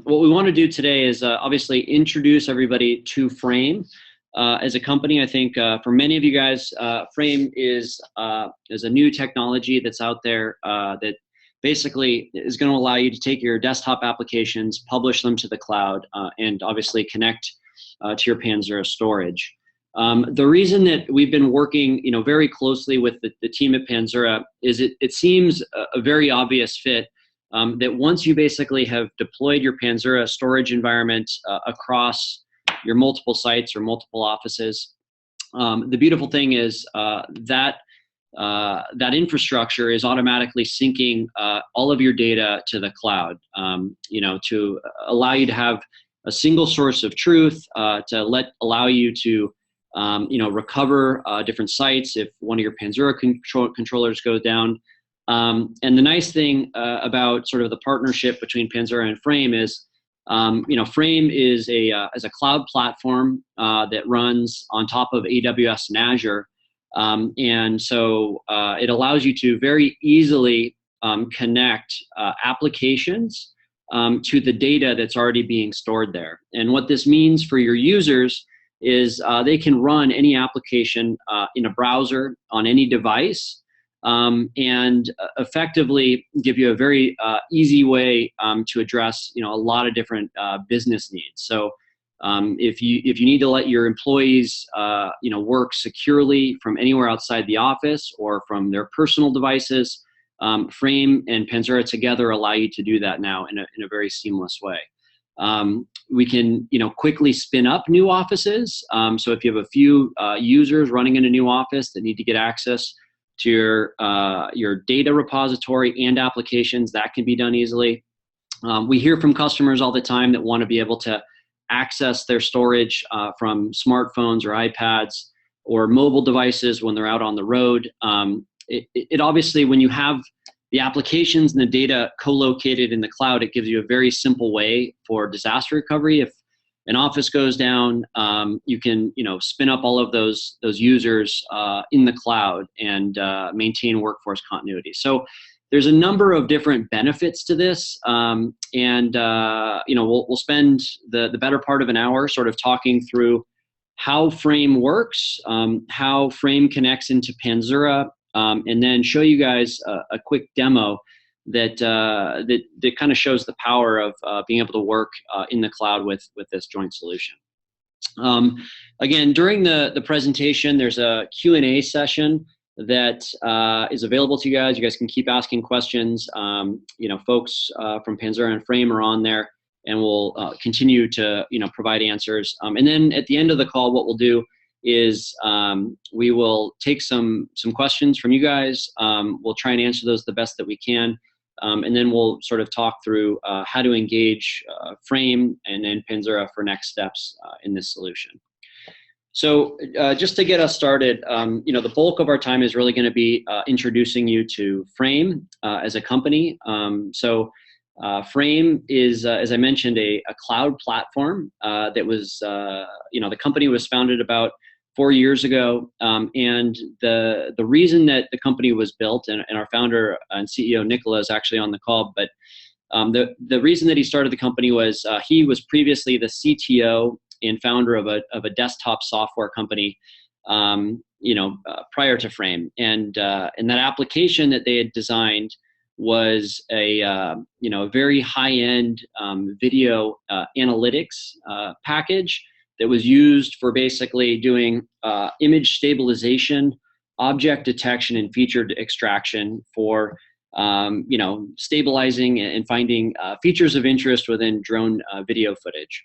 What we want to do today is obviously introduce everybody to Frame as a company. I think for many of you guys, Frame is a new technology that's out there that basically is going to allow you to take your desktop applications, publish them to the cloud, and obviously connect to your Panzura storage. The reason that we've been working, very closely with the team at Panzura is it seems a very obvious fit. That once you basically have deployed your Panzura storage environment across your multiple sites or multiple offices, the beautiful thing is that infrastructure is automatically syncing all of your data to the cloud, to allow you to have a single source of truth, to allow you to recover different sites if one of your Panzura controllers goes down. And the nice thing about sort of the partnership between Panzura and Frame is, Frame is a cloud platform that runs on top of AWS and Azure, and so it allows you to very easily connect applications to the data that's already being stored there. And what this means for your users is they can run any application in a browser on any device. And effectively give you a very easy way to address a lot of different business needs. So if you need to let your employees work securely from anywhere outside the office or from their personal devices, Frame and Panzura together allow you to do that now in a very seamless way. We can quickly spin up new offices. So if you have a few users running in a new office that need to get access to your data repository and applications, that can be done easily. We hear from customers all the time that want to be able to access their storage from smartphones or iPads or mobile devices when they're out on the road. It obviously, when you have the applications and the data co-located in the cloud, it gives you a very simple way for disaster recovery. If an office goes down, you can spin up all of those users in the cloud and maintain workforce continuity. So there's a number of different benefits to this, and we'll spend the better part of an hour sort of talking through how Frame works, how Frame connects into Panzura, and then show you guys a quick demo that kind of shows the power of being able to work in the cloud with this joint solution. Again, during the presentation, there's a Q&A session that is available to you guys. You guys can keep asking questions. Folks from Panzura and Frame are on there, and we'll continue to provide answers. And then at the end of the call, what we'll do is we will take some questions from you guys. We'll try and answer those the best that we can. And then we'll sort of talk through how to engage Frame and then Panzura for next steps in this solution. So just to get us started, the bulk of our time is really going to be introducing you to Frame as a company. Frame is, as I mentioned, a cloud platform that was, the company was founded about 4 years ago, and the reason that the company was built, and our founder and CEO Nicola is actually on the call, but the reason that he started the company was he was previously the CTO and founder of a desktop software company, prior to Frame, and that application that they had designed was a very high-end video analytics package that was used for basically doing image stabilization, object detection, and feature extraction for stabilizing and finding features of interest within drone video footage.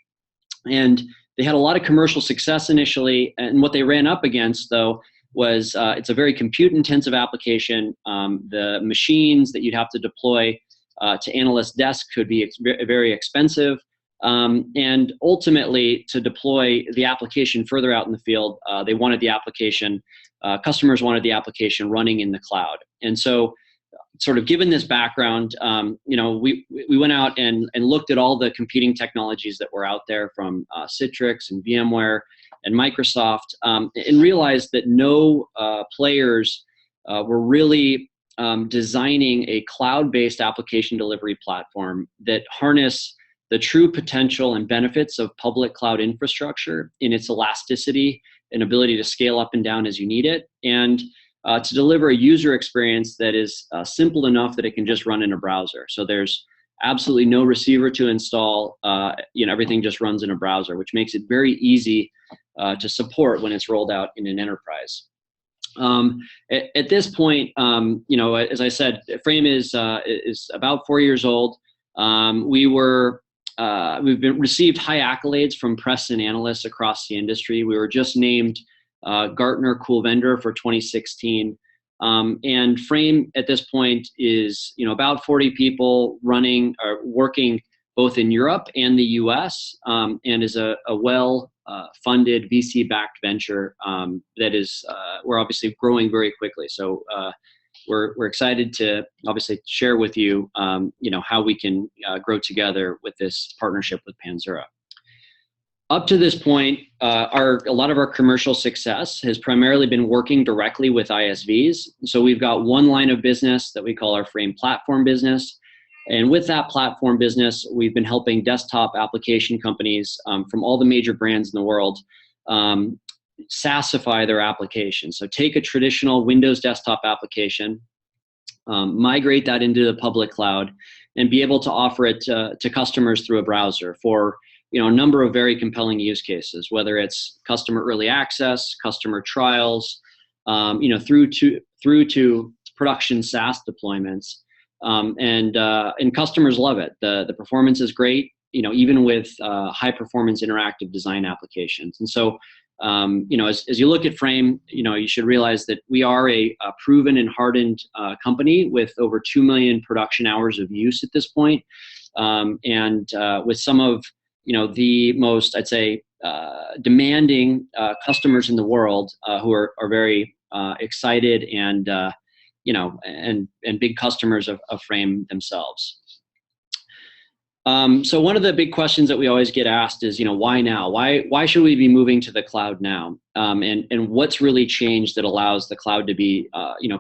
And they had a lot of commercial success initially, and what they ran up against, though, was it's a very compute-intensive application. The machines that you'd have to deploy to analyst desks could be very expensive. And ultimately, to deploy the application further out in the field, they wanted the application, customers wanted the application running in the cloud. And so, sort of given this background, we went out and looked at all the competing technologies that were out there from Citrix and VMware and Microsoft, and realized that no players were really designing a cloud-based application delivery platform that harness the true potential and benefits of public cloud infrastructure in its elasticity and ability to scale up and down as you need it, and to deliver a user experience that is simple enough that it can just run in a browser. So there's absolutely no receiver to install. Everything just runs in a browser, which makes it very easy to support when it's rolled out in an enterprise. At this point, as I said, Frame is about 4 years old. We've received high accolades from press and analysts across the industry. We were just named Gartner Cool Vendor for 2016. And Frame at this point is, about 40 people running or working both in Europe and the US, and is a well-funded VC-backed venture that is, we're obviously growing very quickly. So we're excited to obviously share with you, how we can grow together with this partnership with Panzura. Up to this point, a lot of our commercial success has primarily been working directly with ISVs. So we've got one line of business that we call our Frame platform business. And with that platform business, we've been helping desktop application companies from all the major brands in the world SaaSify their application. So take a traditional Windows desktop application, migrate that into the public cloud, and be able to offer it to customers through a browser for a number of very compelling use cases, whether it's customer early access, customer trials, through to production SaaS deployments, and customers love it. The performance is great, even with high performance interactive design applications. And so, as you look at Frame, you should realize that we are a proven and hardened company with over 2 million production hours of use at this point, and with some of the most, I'd say, demanding customers in the world who are very excited and big customers of Frame themselves. So one of the big questions that we always get asked is, why now? Why should we be moving to the cloud now? And what's really changed that allows the cloud to be,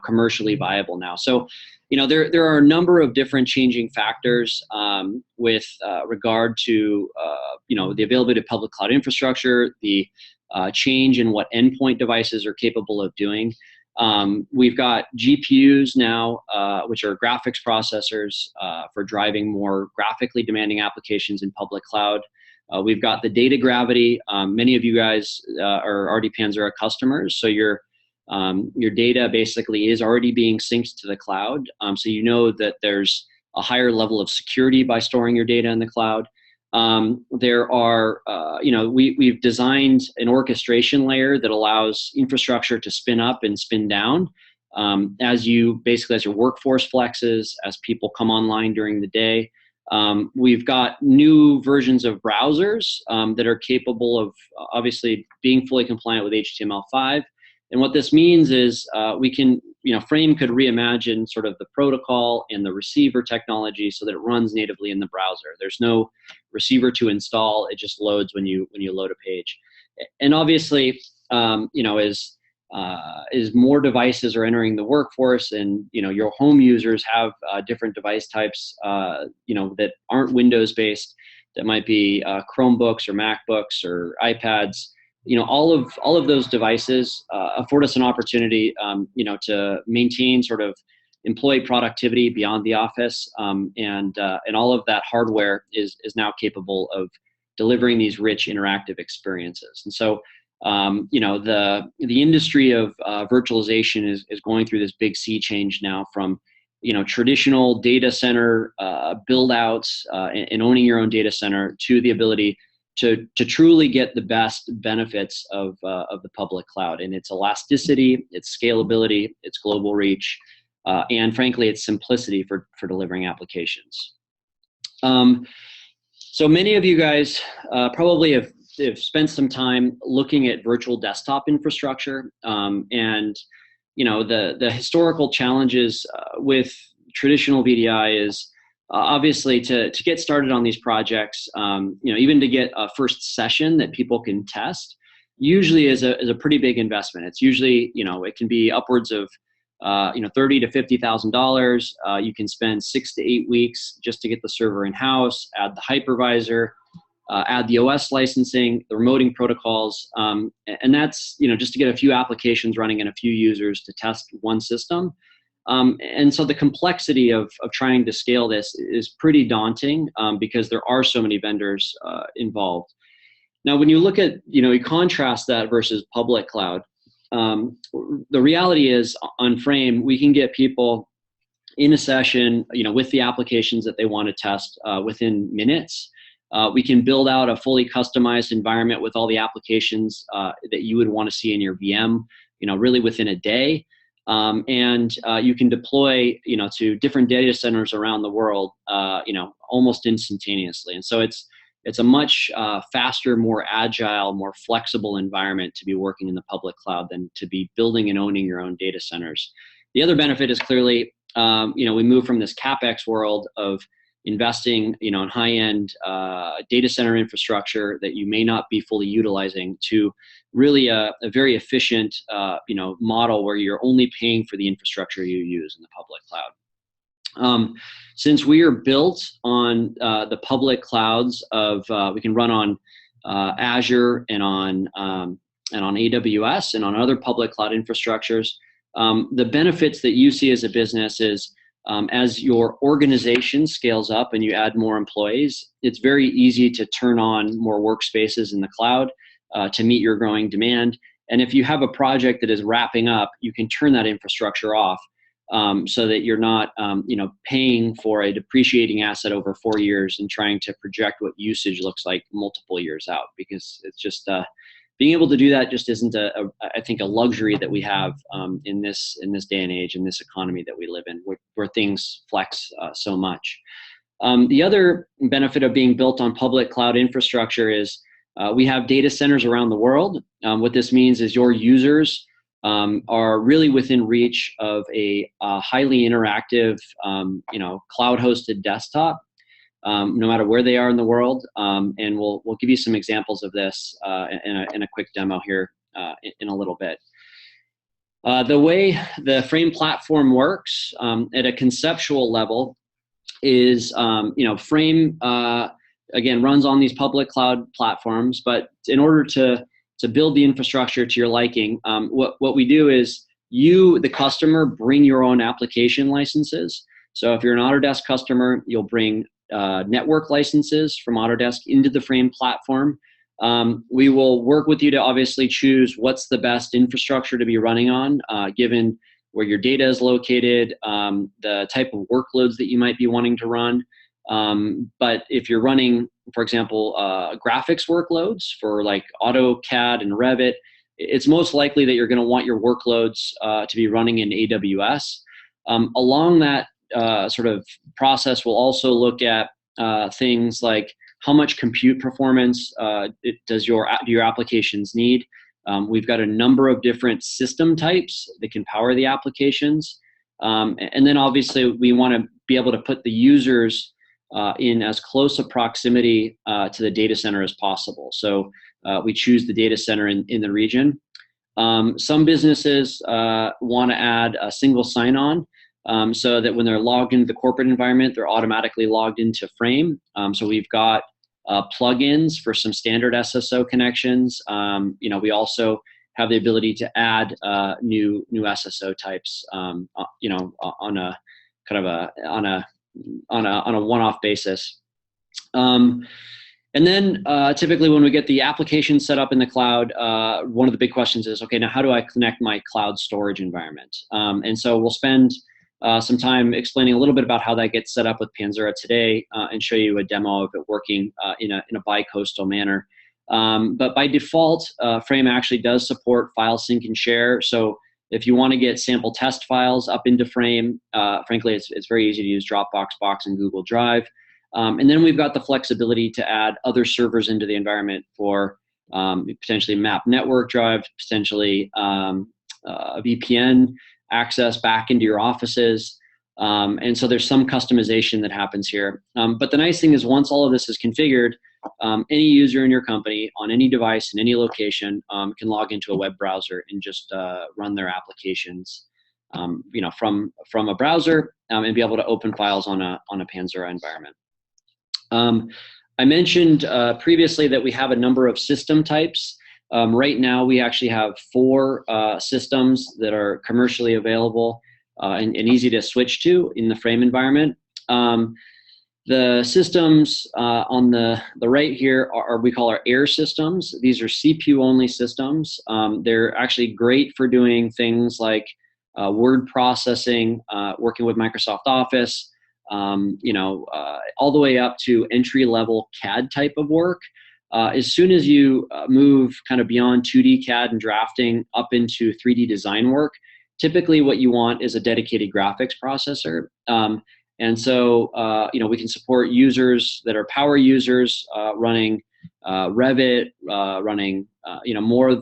commercially viable now? So, there are a number of different changing factors with regard to, the availability of public cloud infrastructure, the change in what endpoint devices are capable of doing. We've got GPUs now, which are graphics processors for driving more graphically demanding applications in public cloud. We've got the data gravity. Many of you guys are already Panzura customers, so your data basically is already being synced to the cloud. So that there's a higher level of security by storing your data in the cloud. There are, we've designed an orchestration layer that allows infrastructure to spin up and spin down as your workforce flexes, as people come online during the day. We've got new versions of browsers that are capable of obviously being fully compliant with HTML5. And what this means is we can, Frame could reimagine sort of the protocol and the receiver technology so that it runs natively in the browser. There's no receiver to install; it just loads when you load a page. And obviously, as more devices are entering the workforce, and your home users have different device types, that aren't Windows based, that might be Chromebooks or MacBooks or iPads. All of those devices afford us an opportunity, to maintain sort of employee productivity beyond the office, and all of that hardware is now capable of delivering these rich interactive experiences. And so, the industry of virtualization is going through this big sea change now from traditional data center build outs and owning your own data center to the ability to truly get the best benefits of the public cloud, and its elasticity, its scalability, its global reach, and frankly, its simplicity for delivering applications. So many of you guys probably have spent some time looking at virtual desktop infrastructure, and the historical challenges with traditional VDI is obviously to get started on these projects, even to get a first session that people can test, usually is a pretty big investment. It's usually, it can be upwards of $30,000 to $50,000. You can spend 6 to 8 weeks just to get the server in house, add the hypervisor, add the OS licensing, the remoting protocols, and that's just to get a few applications running and a few users to test one system. And so the complexity of trying to scale this is pretty daunting because there are so many vendors involved. Now, when you look at, you contrast that versus public cloud, the reality is on Frame, we can get people in a session, with the applications that they want to test within minutes. We can build out a fully customized environment with all the applications that you would want to see in your VM, really within a day. And you can deploy, to different data centers around the world, almost instantaneously. And so it's a much faster, more agile, more flexible environment to be working in the public cloud than to be building and owning your own data centers. The other benefit is clearly, we move from this CapEx world of investing, in high-end data center infrastructure that you may not be fully utilizing to really a very efficient, model where you're only paying for the infrastructure you use in the public cloud. Since we are built on the public clouds of, we can run on Azure and on AWS and on other public cloud infrastructures, the benefits that you see as a business is as your organization scales up and you add more employees, it's very easy to turn on more workspaces in the cloud to meet your growing demand. And if you have a project that is wrapping up, you can turn that infrastructure off so that you're not paying for a depreciating asset over 4 years and trying to project what usage looks like multiple years out, because it's just being able to do that just isn't I think a luxury that we have in this day and age, in this economy that we live in, where things flex so much. The other benefit of being built on public cloud infrastructure is we have data centers around the world. What this means is your users are really within reach of a highly interactive, cloud-hosted desktop. No matter where they are in the world, and we'll give you some examples of this in a quick demo here in a little bit. The way the Frame platform works at a conceptual level is, Frame again runs on these public cloud platforms, but in order to build the infrastructure to your liking, what we do is you, the customer, bring your own application licenses. So if you're an Autodesk customer, you'll bring network licenses from Autodesk into the Frame platform. We will work with you to obviously choose what's the best infrastructure to be running on, given where your data is located, the type of workloads that you might be wanting to run. But if you're running, for example, graphics workloads for like AutoCAD and Revit, it's most likely that you're going to want your workloads to be running in AWS. Along that sort of process, we'll also look at things like how much compute performance do your applications need. We've got a number of different system types that can power the applications. And then obviously we want to be able to put the users in as close a proximity to the data center as possible. So we choose the data center in the region. Some businesses want to add a single sign-on, so that when they're logged into the corporate environment, they're automatically logged into Frame. So we've got plugins for some standard SSO connections. We also have the ability to add new SSO types, on a kind of on a one-off basis. And then typically when we get the application set up in the cloud, one of the big questions is, okay, now how do I connect my cloud storage environment? And so we'll spend some time explaining a little bit about how that gets set up with Panzura today, and show you a demo of it working in a bi-coastal manner. But by default, Frame actually does support file sync and share. So if you want to get sample test files up into Frame, frankly, it's very easy to use Dropbox, Box, and Google Drive. And then we've got the flexibility to add other servers into the environment for potentially map network drive, potentially a VPN access back into your offices. And so there's some customization that happens here. But the nice thing is once all of this is configured, any user in your company on any device in any location can log into a web browser and just run their applications from a browser and be able to open files on a Panzura environment. I mentioned previously that we have a number of system types. Right now, we actually have 4 systems that are commercially available and easy to switch to in the Frame environment. The systems on the right here are we call our air systems. These are CPU-only systems. They're actually great for doing things like word processing, working with Microsoft Office, all the way up to entry-level CAD type of work. As soon as you move kind of beyond 2D CAD and drafting up into 3D design work, typically what you want is a dedicated graphics processor. And so, we can support users that are power users running Revit, running,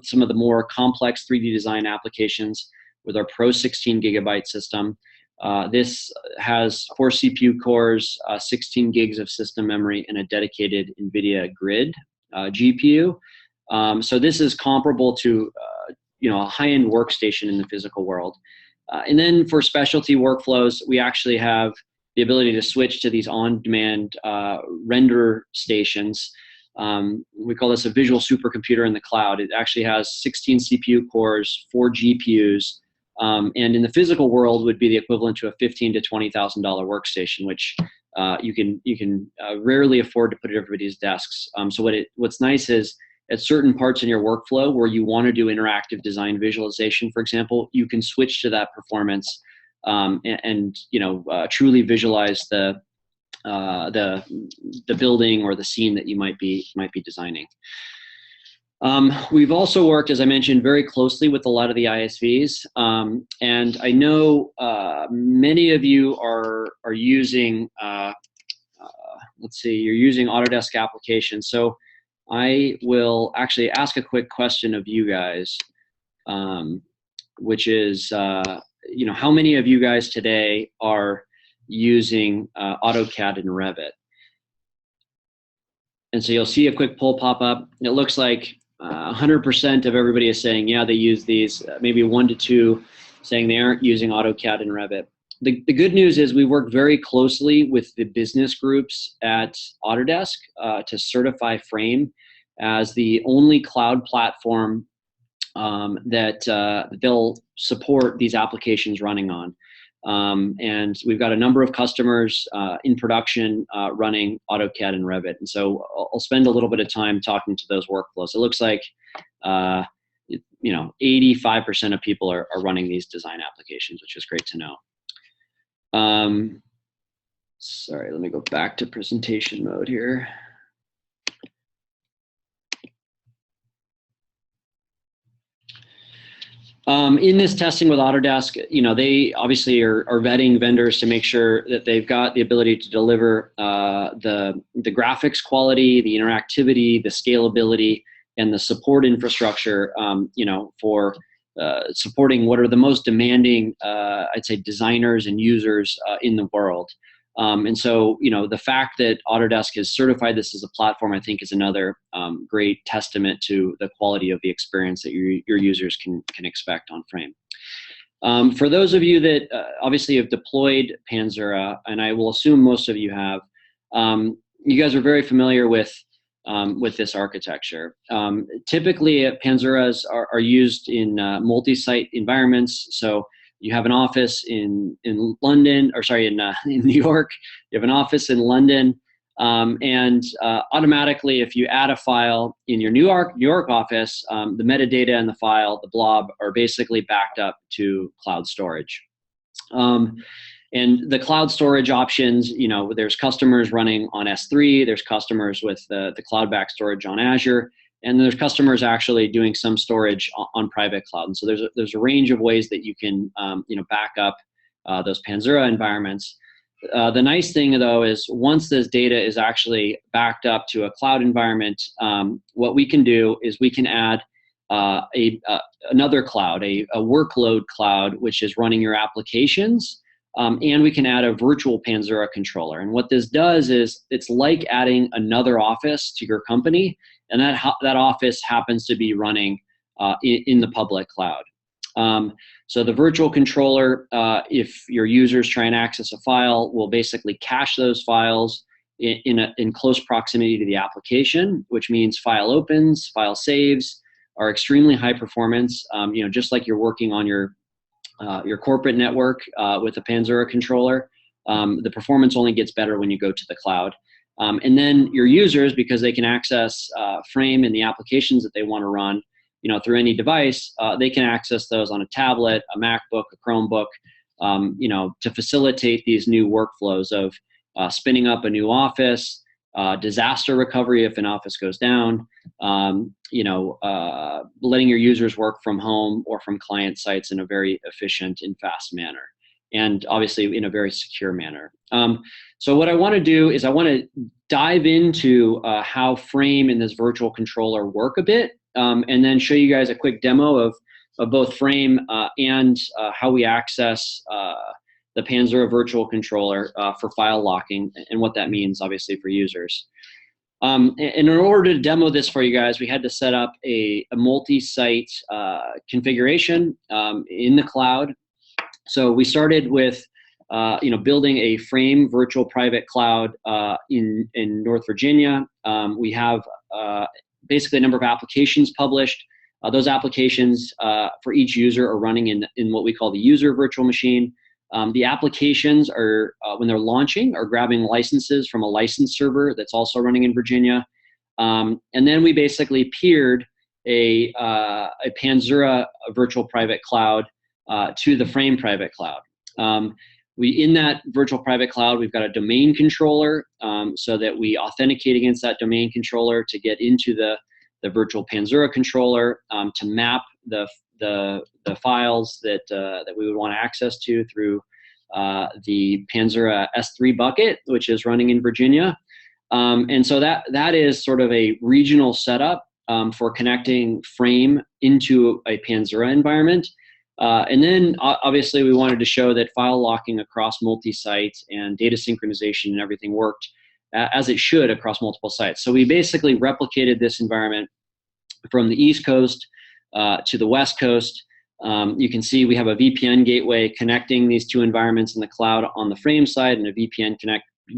some of the more complex 3D design applications with our Pro 16 gigabyte system. This has 4 CPU cores, 16 gigs of system memory, and a dedicated NVIDIA Grid GPU. So this is comparable to, a high-end workstation in the physical world. And then for specialty workflows, we actually have the ability to switch to these on-demand render stations. We call this a visual supercomputer in the cloud. It actually has 16 CPU cores, 4 GPUs, and in the physical world would be the equivalent to a $15,000 to $20,000 workstation, which you can rarely afford to put at everybody's desks. So what's nice is at certain parts in your workflow where you want to do interactive design visualization, for example, you can switch to that performance and truly visualize the building or the scene that you might be designing. We've also worked, as I mentioned, very closely with a lot of the ISVs, and I know many of you are using. You're using Autodesk applications. So I will actually ask a quick question of you guys, which is, how many of you guys today are using AutoCAD and Revit? And so you'll see a quick poll pop up. It looks like 100% of everybody is saying, yeah, they use these, maybe 1 to 2 saying they aren't using AutoCAD and Revit. The good news is we work very closely with the business groups at Autodesk to certify Frame as the only cloud platform that they'll support these applications running on. And we've got a number of customers in production running AutoCAD and Revit. And so I'll spend a little bit of time talking to those workflows. It looks like 85% of people are running these design applications, which is great to know. Sorry, let me go back to presentation mode here. In this testing with Autodesk, they obviously are vetting vendors to make sure that they've got the ability to deliver the graphics quality, the interactivity, the scalability, and the support infrastructure, for supporting what are the most demanding, I'd say, designers and users in the world. And so, the fact that Autodesk has certified this as a platform, I think, is another great testament to the quality of the experience that your users can expect on Frame. For those of you that obviously have deployed Panzura, and I will assume most of you have, you guys are very familiar with this architecture. Typically, Panzuras are used in multi-site environments. So you have an office in London, or sorry, in New York. You have an office in London, and automatically, if you add a file in your New York office, the metadata in the file, the blob, are basically backed up to cloud storage. And the cloud storage options, there's customers running on S3, there's customers with the cloud-backed storage on Azure, and there's customers actually doing some storage on private cloud. And so there's a range of ways that you can back up those Panzura environments. The nice thing, though, is once this data is actually backed up to a cloud environment, what we can do is we can add another cloud, a workload cloud, which is running your applications. And we can add a virtual Panzura controller. And what this does is it's like adding another office to your company, and that office happens to be running in the public cloud. So the virtual controller, if your users try and access a file, will basically cache those files in close proximity to the application, which means file opens, file saves are extremely high performance. Just like you're working on your corporate network with a Panzura controller, the performance only gets better when you go to the cloud. And then your users, because they can access Frame and the applications that they want to run, through any device, they can access those on a tablet, a MacBook, a Chromebook, to facilitate these new workflows of spinning up a new office, disaster recovery if an office goes down, letting your users work from home or from client sites in a very efficient and fast manner, and obviously in a very secure manner. So what I want to do is I want to dive into how Frame and this virtual controller work a bit, and then show you guys a quick demo of both Frame and how we access the Panzura virtual controller for file locking, and what that means obviously for users. And in order to demo this for you guys, we had to set up a multi-site configuration in the cloud. So we started with building a Frame virtual private cloud in North Virginia. We have basically a number of applications published. Those applications for each user are running in what we call the user virtual machine. The applications are, when they're launching, are grabbing licenses from a license server that's also running in Virginia. And then we basically peered a Panzura virtual private cloud to the Frame private cloud. In that virtual private cloud, we've got a domain controller so that we authenticate against that domain controller to get into the virtual Panzura controller to map the files that we would want access to through the Panzura S3 bucket, which is running in Virginia. And so that is sort of a regional setup for connecting Frame into a Panzura environment. And then obviously we wanted to show that file locking across multi-sites and data synchronization and everything worked as it should across multiple sites. So we basically replicated this environment from the East Coast to the West Coast. You can see we have a VPN gateway connecting these two environments in the cloud on the Frame side, and a VPN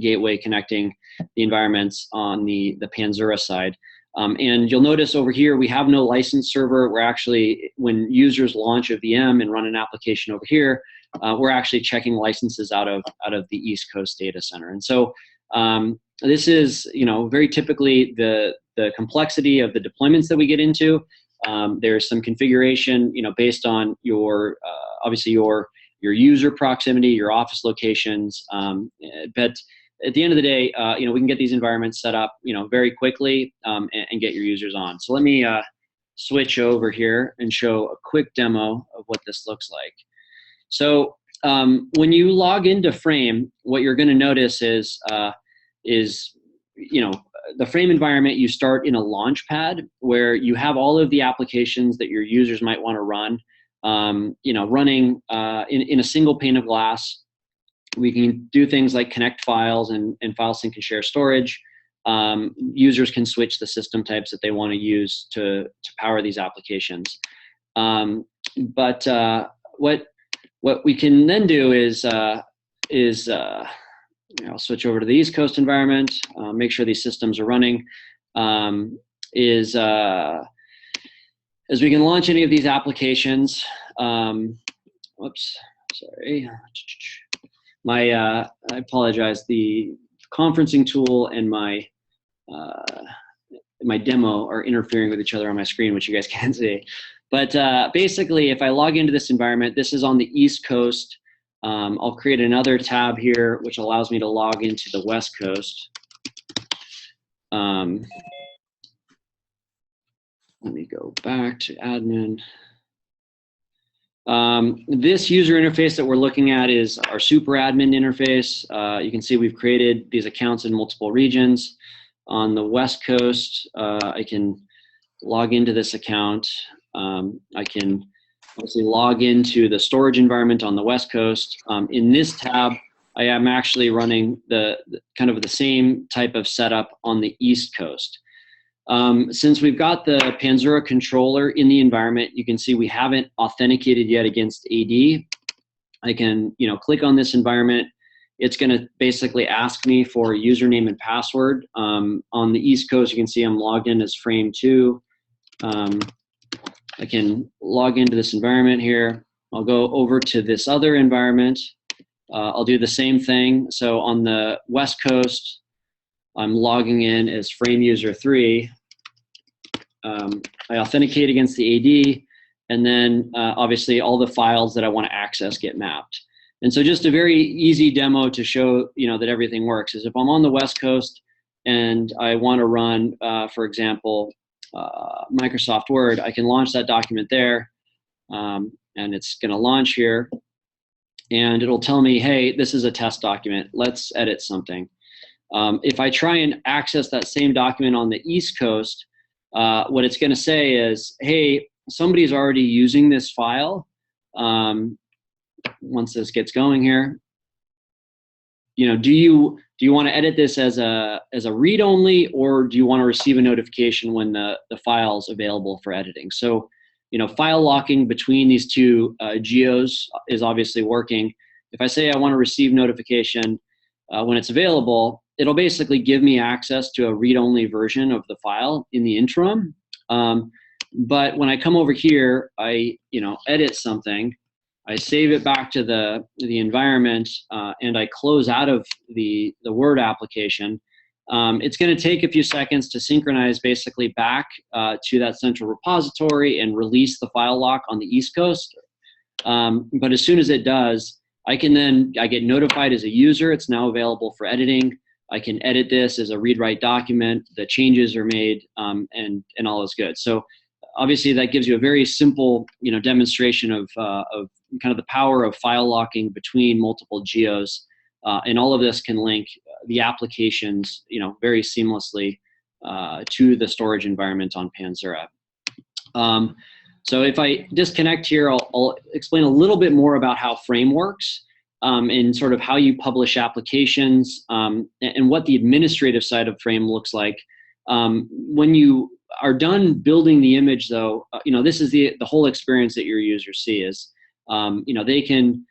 gateway connecting the environments on the Panzura side. And you'll notice over here, we have no license server. We're actually, when users launch a VM and run an application over here, we're actually checking licenses out of the East Coast data center. And so this is, very typically the complexity of the deployments that we get into. There's some configuration, based on your, obviously your user proximity, your office locations, but at the end of the day, we can get these environments set up, very quickly and get your users on. So let me switch over here and show a quick demo of what this looks like. So when you log into Frame, what you're going to notice is the Frame environment, you start in a launch pad where you have all of the applications that your users might want to run, running in a single pane of glass. We can do things like connect files and file sync and share storage. Users can switch the system types that they want to use to power these applications. But what we can then do is I'll switch over to the East Coast environment, make sure these systems are running, as we can launch any of these applications. Whoops, sorry. I apologize. The conferencing tool and my demo are interfering with each other on my screen, which you guys can't see. But basically, if I log into this environment, this is on the East Coast. I'll create another tab here, which allows me to log into the West Coast. Let me go back to admin. This user interface that we're looking at is our super admin interface. You can see we've created these accounts in multiple regions. On the West Coast, I can log into this account. I can obviously log into the storage environment on the West Coast. In this tab, I am actually running the kind of the same type of setup on the East Coast. Since we've got the Panzura controller in the environment, you can see we haven't authenticated yet against AD. I can, click on this environment. It's going to basically ask me for a username and password. On the East Coast, you can see I'm logged in as Frame 2. I can log into this environment here. I'll go over to this other environment. I'll do the same thing. So on the West Coast, I'm logging in as Frame User 3. I authenticate against the AD, and then obviously all the files that I want to access get mapped. And so just a very easy demo to show that everything works is if I'm on the West Coast and I want to run, for example, Microsoft Word, I can launch that document there, and it's going to launch here, and it'll tell me, hey, this is a test document. Let's edit something. If I try and access that same document on the East Coast, what it's going to say is, hey, somebody's already using this file. Once this gets going here, do you want to edit this as a read only, or do you want to receive a notification when the file's available for editing? So, file locking between these two geos is obviously working. If I say I want to receive notification when it's available, it'll basically give me access to a read-only version of the file in the interim. But when I come over here, I edit something, I save it back to the environment, and I close out of the Word application. It's going to take a few seconds to synchronize basically back to that central repository and release the file lock on the East Coast. But as soon as it does, I get notified as a user. It's now available for editing. I can edit this as a read-write document. The changes are made, and all is good. So obviously that gives you a very simple, demonstration of kind of the power of file locking between multiple geos, and all of this can link the applications, very seamlessly to the storage environment on Panzura. So if I disconnect here, I'll explain a little bit more about how Frame works, and sort of how you publish applications, and what the administrative side of Frame looks like. When you are done building the image, though, this is the whole experience that your users see is, they can,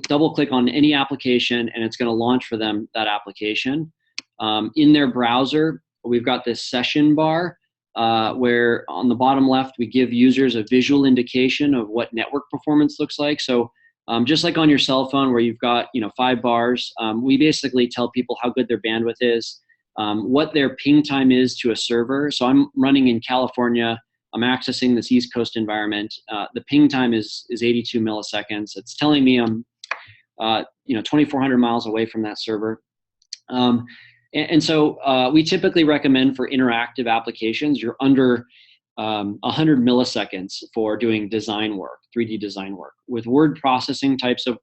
double click on any application and it's going to launch for them that application. In their browser, we've got this session bar, where on the bottom left, we give users a visual indication of what network performance looks like. So just like on your cell phone where you've got, 5 bars, we basically tell people how good their bandwidth is, what their ping time is to a server. So I'm running in California. I'm accessing this East Coast environment. The ping time is 82 milliseconds. It's telling me I'm 2,400 miles away from that server. And so we typically recommend for interactive applications, you're under 100 milliseconds for doing design work, 3D design work. With word processing types of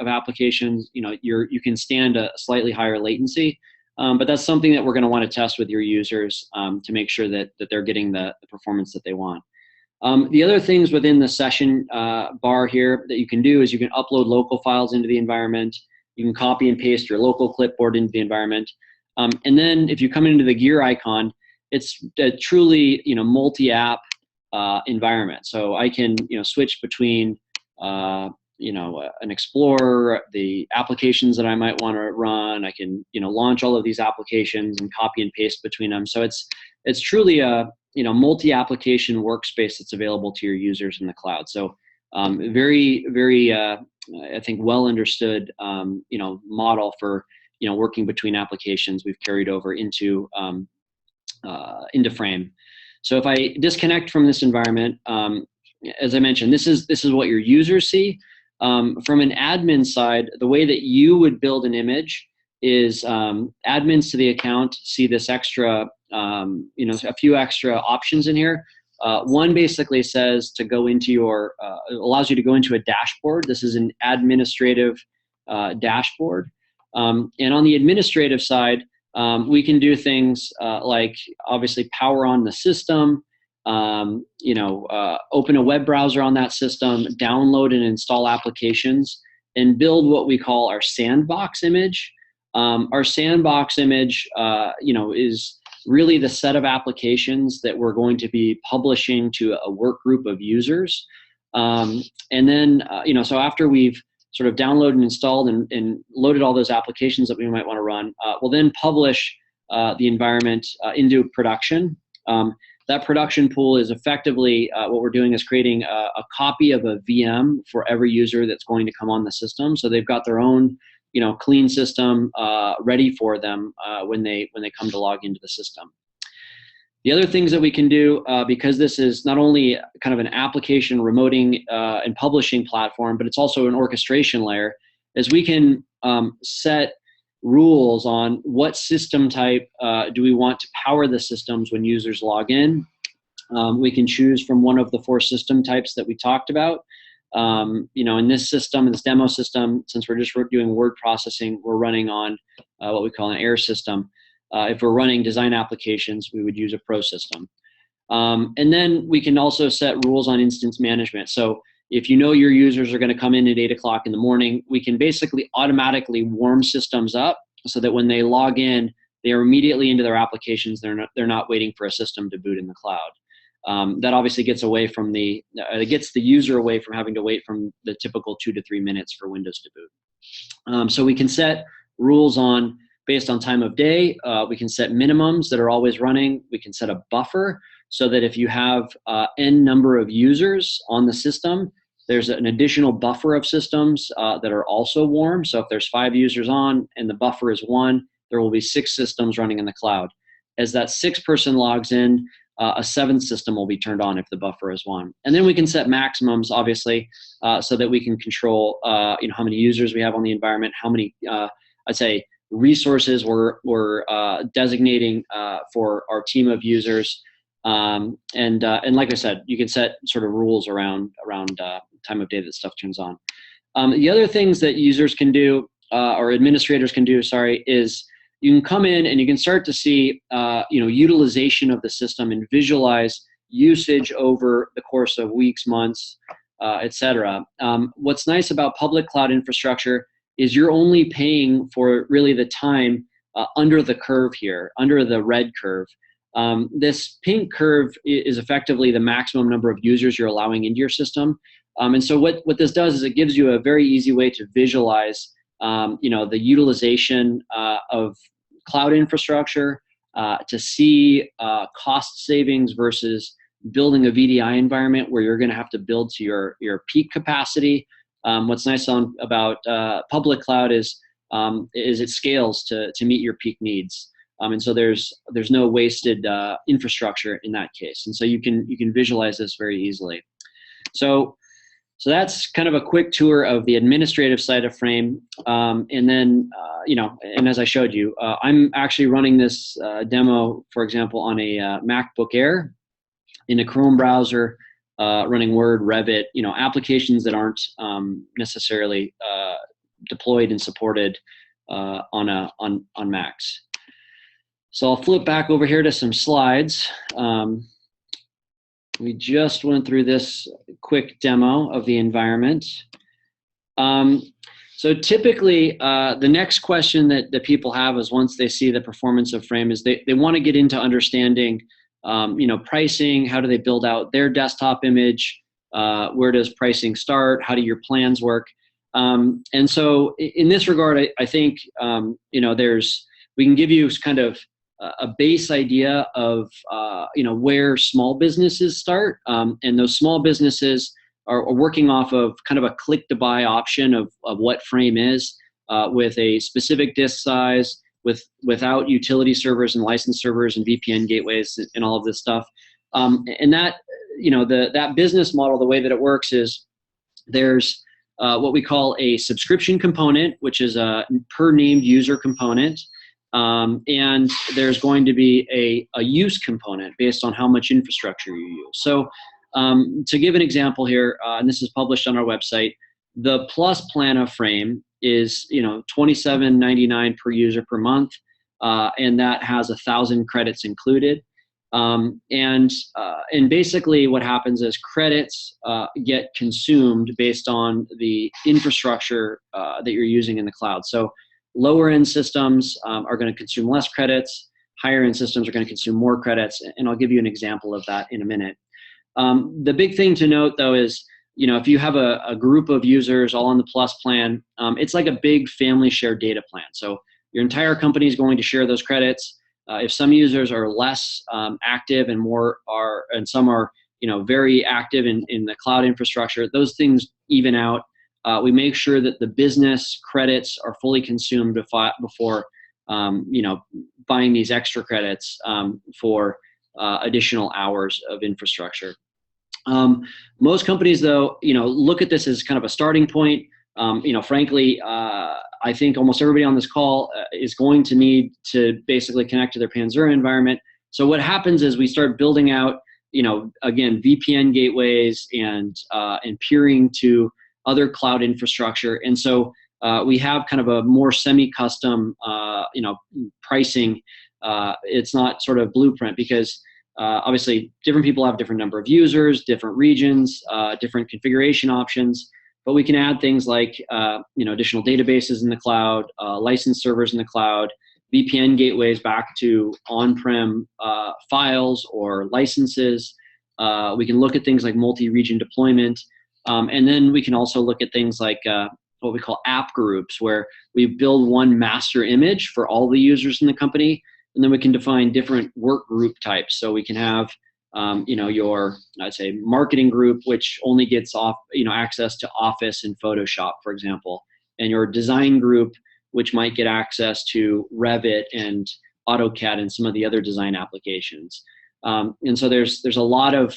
applications, you can stand a slightly higher latency. But that's something that we're going to want to test with your users, to make sure that they're getting the performance that they want. The other things within the session bar here that you can do is you can upload local files into the environment. You can copy and paste your local clipboard into the environment. And then if you come into the gear icon, it's a truly multi-app environment. So I can switch between an Explorer, the applications that I might want to run. I can launch all of these applications and copy and paste between them. So it's truly a multi-application workspace that's available to your users in the cloud. So very, very I think well understood model for working between applications we've carried over into Frame. So if I disconnect from this environment, as I mentioned, this is what your users see. From an admin side, the way that you would build an image is admins to the account see this extra, a few extra options in here. One basically says to go into your, allows you to go into a dashboard. This is an administrative dashboard. And on the administrative side, we can do things like obviously power on the system, open a web browser on that system, download and install applications, and build what we call our sandbox image. Our sandbox image, is really the set of applications that we're going to be publishing to a work group of users. And then, so after we've sort of downloaded and installed and loaded all those applications that we might want to run, we'll then publish the environment into production. That production pool is effectively what we're doing is creating a copy of a VM for every user that's going to come on the system. So they've got their own, clean system ready for them when they come to log into the system. The other things that we can do, because this is not only kind of an application remoting and publishing platform, but it's also an orchestration layer, is we can set rules on what system type do we want to power the systems when users log in. We can choose from one of the 4 system types that we talked about. In this system, in this demo system, since we're just doing word processing, we're running on what we call an air system. If we're running design applications, we would use a pro system. And then we can also set rules on instance management. So if your users are going to come in at 8 o'clock in the morning, we can basically automatically warm systems up so that when they log in, they are immediately into their applications. They're not waiting for a system to boot in the cloud. That obviously gets the user away from having to wait from the typical 2 to 3 minutes for Windows to boot. So we can set rules based on time of day. We can set minimums that are always running. We can set a buffer so that if you have n number of users on the system, there's an additional buffer of systems that are also warm. So if there's 5 users on and the buffer is 1, there will be 6 systems running in the cloud. As that 6th person logs in, a 7th system will be turned on if the buffer is 1. And then we can set maximums, obviously, so that we can control how many users we have on the environment, how many, resources we're designating for our team of users. And like I said, you can set sort of rules around time of day that stuff turns on. The other things that users can do, or administrators can do, is you can come in and you can start to see, utilization of the system and visualize usage over the course of weeks, months, et cetera. What's nice about public cloud infrastructure is you're only paying for really the time under the curve here, under the red curve. This pink curve is effectively the maximum number of users you're allowing into your system. And so what this does is it gives you a very easy way to visualize the utilization of cloud infrastructure, to see cost savings versus building a VDI environment where you're going to have to build to your peak capacity. What's nice about public cloud is it scales to meet your peak needs. And so there's no wasted infrastructure in that case. And so you can visualize this very easily. So that's kind of a quick tour of the administrative side of Frame. And then, and as I showed you, I'm actually running this demo, for example, on a MacBook Air in a Chrome browser, running Word, Revit, applications that aren't necessarily deployed and supported on Macs. So I'll flip back over here to some slides. We just went through this quick demo of the environment. So typically, the next question that people have is once they see the performance of Frame is they want to get into understanding, pricing. How do they build out their desktop image? Where does pricing start? How do your plans work? And so in this regard, I think, we can give you kind of a base idea of where small businesses start, and those small businesses are working off of kind of a click to buy option of what Frame is, with a specific disk size, without utility servers and license servers and VPN gateways and all of this stuff. And that that business model, the way that it works is there's what we call a subscription component, which is a per named user component. And there's going to be a use component based on how much infrastructure you use. So to give an example here, and this is published on our website, the Plus plan of Frame is $27.99 per user per month, and that has 1,000 credits included. And basically what happens is credits get consumed based on the infrastructure that you're using in the cloud. So lower end systems are going to consume less credits. higher end systems are going to consume more credits, and I'll give you an example of that in a minute. The big thing to note, though, is if you have a group of users all on the Plus plan, it's like a big family shared data plan. So your entire company is going to share those credits. If some users are less active and some are very active in the cloud infrastructure, those things even out. We make sure that the business credits are fully consumed before buying these extra credits for additional hours of infrastructure. Most companies, though, look at this as kind of a starting point. Frankly, I think almost everybody on this call is going to need to basically connect to their Panzura environment. So what happens is we start building out, again, VPN gateways and peering to other cloud infrastructure. And so we have kind of a more semi-custom, pricing. It's not sort of blueprint because obviously different people have different number of users, different regions, different configuration options. But we can add things like additional databases in the cloud, licensed servers in the cloud, VPN gateways back to on-prem files or licenses. We can look at things like multi-region deployment. And then we can also look at things like what we call app groups, where we build one master image for all the users in the company. And then we can define different work group types. So we can have your, I'd say, marketing group, which only gets access to Office and Photoshop, for example, and your design group, which might get access to Revit and AutoCAD and some of the other design applications. And so there's a lot of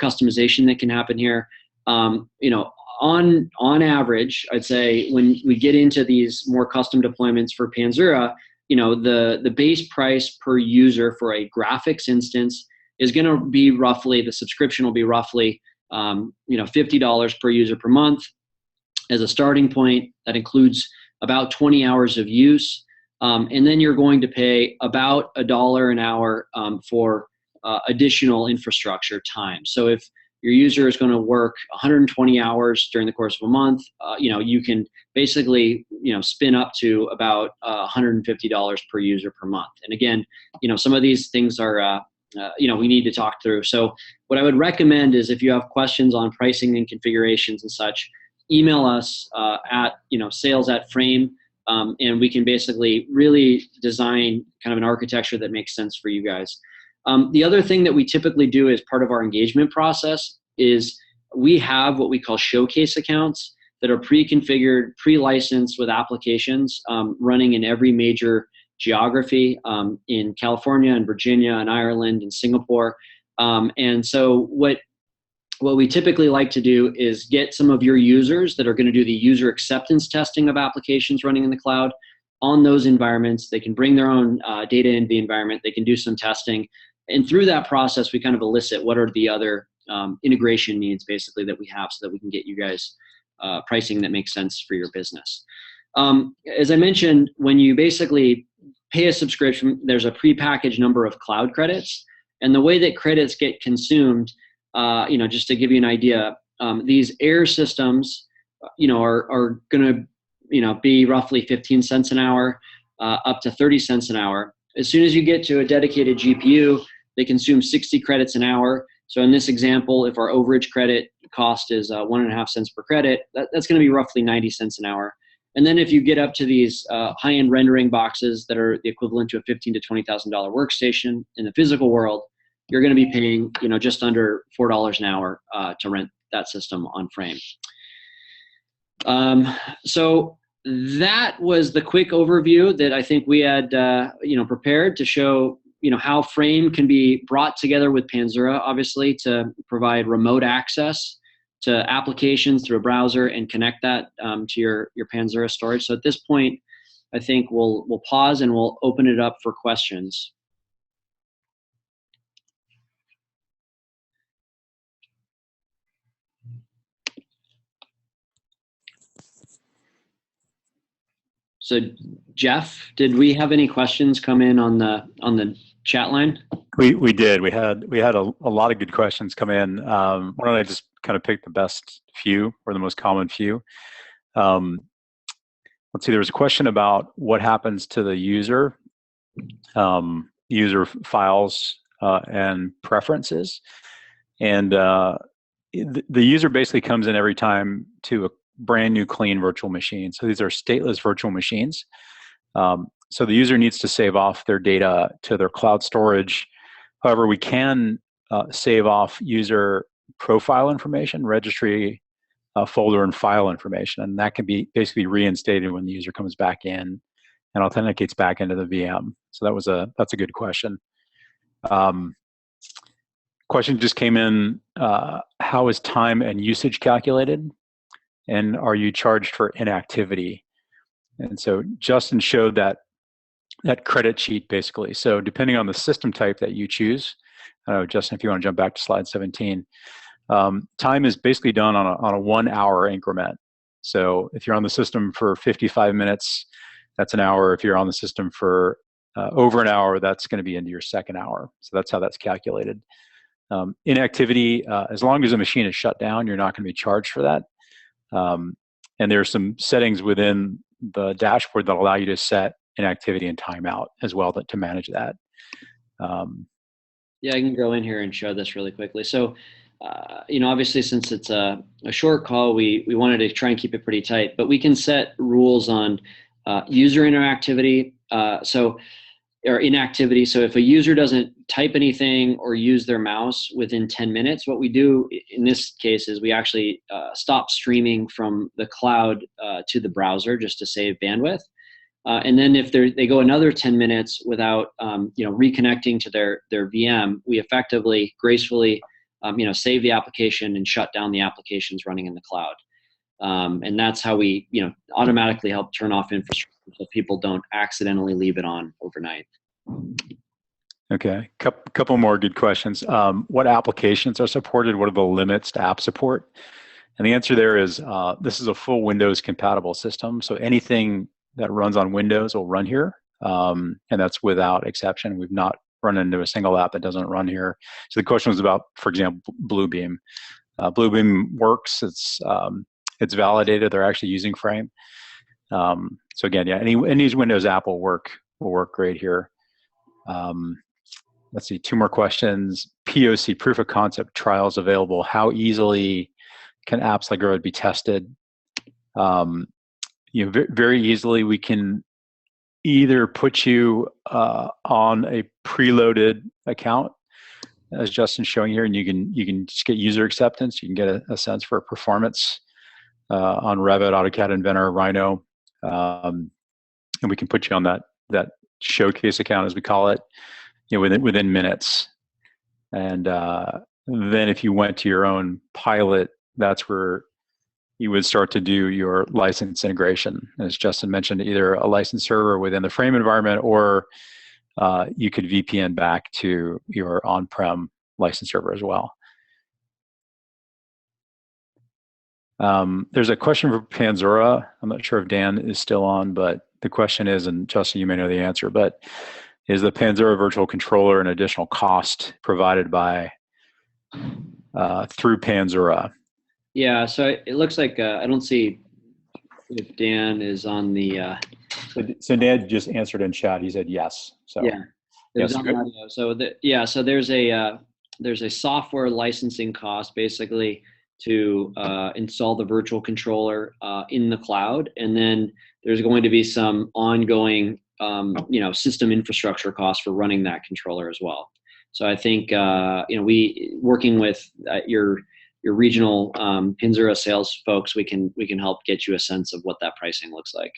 customization that can happen here. On average, I'd say when we get into these more custom deployments for Panzura, the base price per user for a graphics instance is going to be roughly, the subscription will be roughly, $50 per user per month as a starting point. That includes about 20 hours of use. And then you're going to pay about $1 an hour for additional infrastructure time. So if your user is going to work 120 hours during the course of a month, you can basically, spin up to about $150 per user per month. And again, some of these things are, we need to talk through. So what I would recommend is if you have questions on pricing and configurations and such, email us at, sales@frame, and we can basically really design kind of an architecture that makes sense for you guys. The other thing that we typically do as part of our engagement process is we have what we call showcase accounts that are pre-configured, pre-licensed with applications running in every major geography in California and Virginia and Ireland and Singapore. And so what we typically like to do is get some of your users that are going to do the user acceptance testing of applications running in the cloud on those environments. They can bring their own data into the environment. They can do some testing. And through that process, we kind of elicit what are the other integration needs basically that we have so that we can get you guys pricing that makes sense for your business. As I mentioned, when you basically pay a subscription, there's a prepackaged number of cloud credits. And the way that credits get consumed, just to give you an idea, these air systems, are going to, be roughly 15 cents an hour, up to 30 cents an hour. As soon as you get to a dedicated GPU, they consume 60 credits an hour. So in this example, if our overage credit cost is 1.5 cents per credit, that's going to be roughly 90 cents an hour. And then if you get up to these high-end rendering boxes that are the equivalent to a $15,000 to $20,000 workstation in the physical world, you're going to be paying, just under $4 an hour to rent that system on Frame. So that was the quick overview that I think we had, prepared to show, how Frame can be brought together with Panzura, obviously, to provide remote access to applications through a browser and connect that to your Panzura storage. So at this point, I think we'll pause and we'll open it up for questions. So Jeff, did we have any questions come in on the chat line? We did. We had a lot of good questions come in. Why don't I just kind of pick the best few or the most common few? Let's see. There was a question about what happens to the user user files and preferences. And the user basically comes in every time to a brand new clean virtual machine. So these are stateless virtual machines. So the user needs to save off their data to their cloud storage. However, we can save off user profile information, registry folder, and file information, and that can be basically reinstated when the user comes back in and authenticates back into the VM. So that's a good question. Question just came in, how is time and usage calculated? And are you charged for inactivity? And so Justin showed that credit sheet basically. So depending on the system type that you choose, Justin, if you want to jump back to slide 17, time is basically done on a 1 hour increment. So if you're on the system for 55 minutes, that's an hour. If you're on the system for over an hour, that's going to be into your second hour. So that's how that's calculated. Inactivity, as long as the machine is shut down, you're not going to be charged for that. And there are some settings within the dashboard that allow you to set inactivity and timeout as well to manage that. Yeah, I can go in here and show this really quickly. So, obviously, since it's a short call, we wanted to try and keep it pretty tight, but we can set rules on user interactivity. Or inactivity. So if a user doesn't type anything or use their mouse within 10 minutes, what we do in this case is we actually stop streaming from the cloud to the browser just to save bandwidth. And then if they go another 10 minutes without reconnecting to their VM, we effectively, gracefully, save the application and shut down the applications running in the cloud. And that's how we automatically help turn off infrastructure so people don't accidentally leave it on overnight. Okay, couple more good questions. What applications are supported? What are the limits to app support? And the answer there is this is a full Windows compatible system. So anything that runs on Windows will run here. And that's without exception. We've not run into a single app that doesn't run here. So the question was about, for example, Bluebeam. Bluebeam works. It's validated. They're actually using Frame. So again, yeah, any Windows app will work great here. Let's see, 2 more questions. POC, proof of concept trials available. How easily can apps like Revit be tested? Very easily. We can either put you on a preloaded account, as Justin's showing here, and you can just get user acceptance. You can get a sense for performance on Revit, AutoCAD, Inventor, Rhino, and we can put you on that showcase account, as we call it, within minutes. And then if you went to your own pilot, that's where you would start to do your license integration. As Justin mentioned, either a license server within the Frame environment, or you could VPN back to your on-prem license server as well. There's a question for Panzura. I'm not sure if Dan is still on, but the question is, and Justin, you may know the answer, but is the Panzura virtual controller an additional cost provided by through Panzura? Yeah, so it looks like I don't see if Dan is on the. So Dan just answered in chat. He said yes. So yeah, yes, on audio. So there's a software licensing cost basically to install the virtual controller in the cloud, and then there's going to be some ongoing system infrastructure costs for running that controller as well. So I think we working with your regional Panzura sales folks, we can help get you a sense of what that pricing looks like.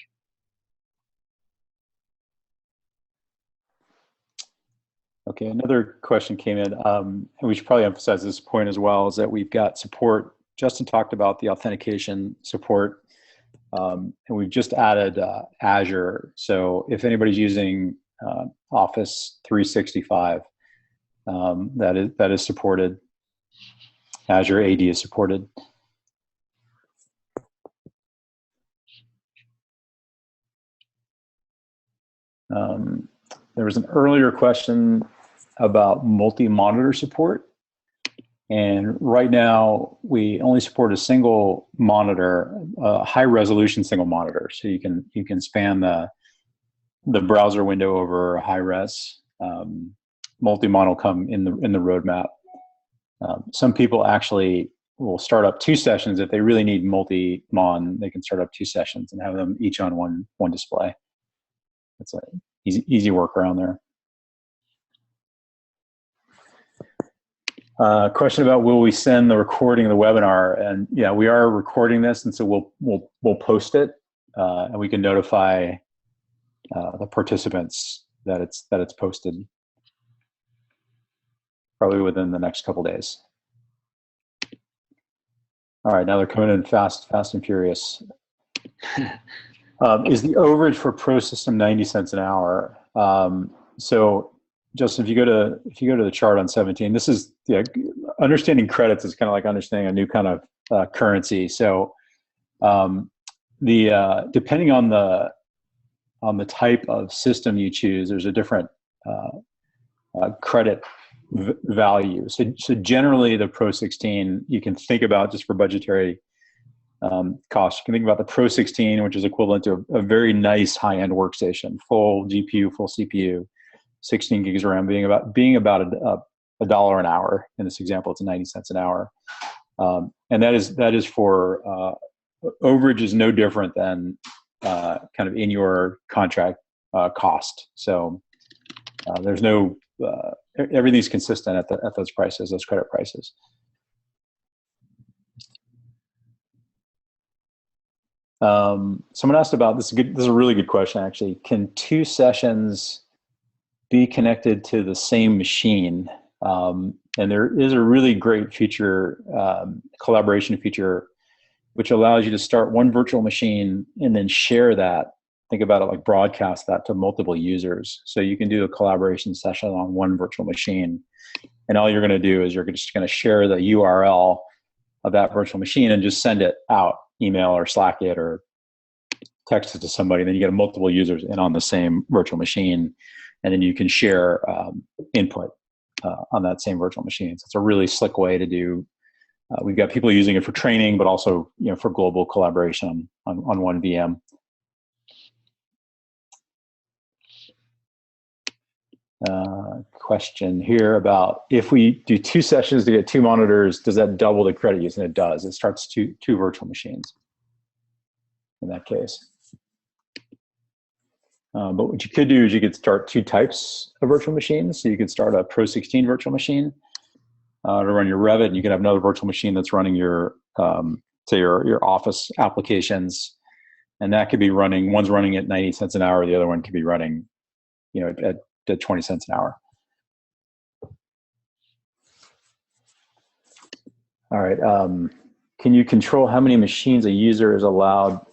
Okay, another question came in, and we should probably emphasize this point as well, is that we've got support. Justin talked about the authentication support, and we've just added Azure. So if anybody's using Office 365, that is supported. Azure AD is supported. There was an earlier question about multi-monitor support. And right now, we only support a single monitor, a high-resolution single monitor. So you can span the browser window over high-res. multi-mon will come in the roadmap. Some people actually will start up 2 sessions. If they really need multi-mon, they can start up 2 sessions and have them each on one display. That's an easy workaround there. Question about will we send the recording of the webinar? And yeah, we are recording this, and so we'll post it, and we can notify the participants that it's posted probably within the next couple days. All right, now they're coming in fast and furious. Is the overage for Pro System 90 cents an hour? So, Justin, if you go to the chart on 17, this is understanding credits is kind of like understanding a new kind of currency. So, depending on the type of system you choose, there's a different credit value. So generally, the Pro 16 you can think about just for budgetary costs. You can think about the Pro 16, which is equivalent to a very nice high-end workstation, full GPU, full CPU, 16 gigs of RAM, being about a dollar an hour. In this example, it's 90 cents an hour, and that is for overage is no different than kind of in your contract cost. So there's no everything's consistent at those prices, those credit prices. Someone asked about this. This is a really good question, actually. Can 2 sessions be connected to the same machine? And there is a really great feature, collaboration feature, which allows you to start one virtual machine and then share that. Think about it like broadcast that to multiple users. So you can do a collaboration session on one virtual machine. And all you're going to do is you're just going to share the URL of that virtual machine and just send it out, email or Slack it or text it to somebody. And then you get multiple users in on the same virtual machine. And then you can share input on that same virtual machine. So it's a really slick way to do. We've got people using it for training, but also for global collaboration on one VM. Question here about if we do 2 sessions to get 2 monitors, does that double the credit use? And it does. It starts two virtual machines in that case. But what you could do is you could start 2 types of virtual machines. So you could start a Pro 16 virtual machine to run your Revit, and you can have another virtual machine that's running your, say your Office applications, and that could be running. One's running at 90 cents an hour. The other one could be running, at 20 cents an hour. All right. Can you control how many machines a user is allowed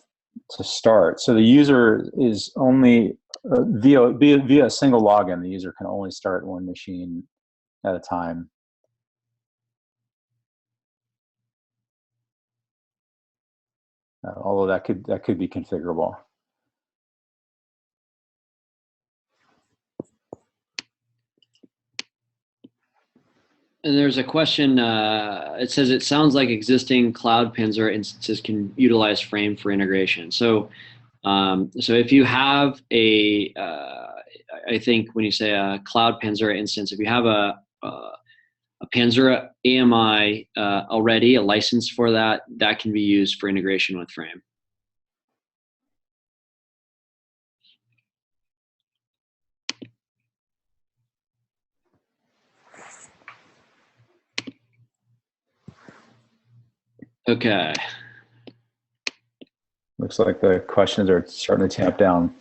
to start? So the user is only via a single login. The user can only start 1 machine at a time. Although that could be configurable. And there's a question, it says, it sounds like existing Cloud Panzura instances can utilize Frame for integration. So if you have I think when you say a Cloud Panzura instance, if you have a Panzura AMI already, a license for that can be used for integration with Frame. Okay. Looks like the questions are starting to tamp down.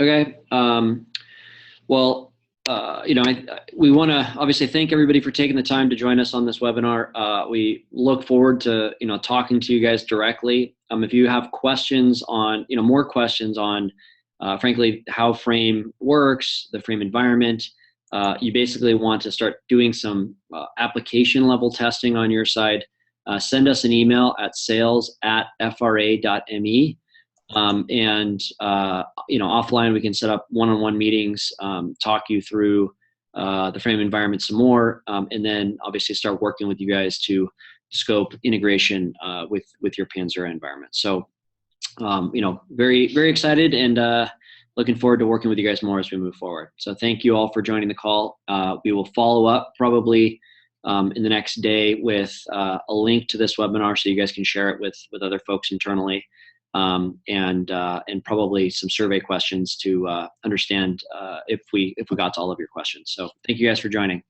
Okay. Well, we want to obviously thank everybody for taking the time to join us on this webinar. We look forward to talking to you guys directly. If you have questions on more questions on frankly how Frame works, the Frame environment, you basically want to start doing some application level testing on your side, send us an email at sales@fra.me. Offline we can set up one-on-one meetings, talk you through the Frame environment some more, and then obviously start working with you guys to scope integration with your Panzura environment. So very, very excited and looking forward to working with you guys more as we move forward. So thank you all for joining the call. We will follow up probably in the next day with a link to this webinar so you guys can share it with other folks internally, and probably some survey questions to understand if we got to all of your questions. So thank you guys for joining.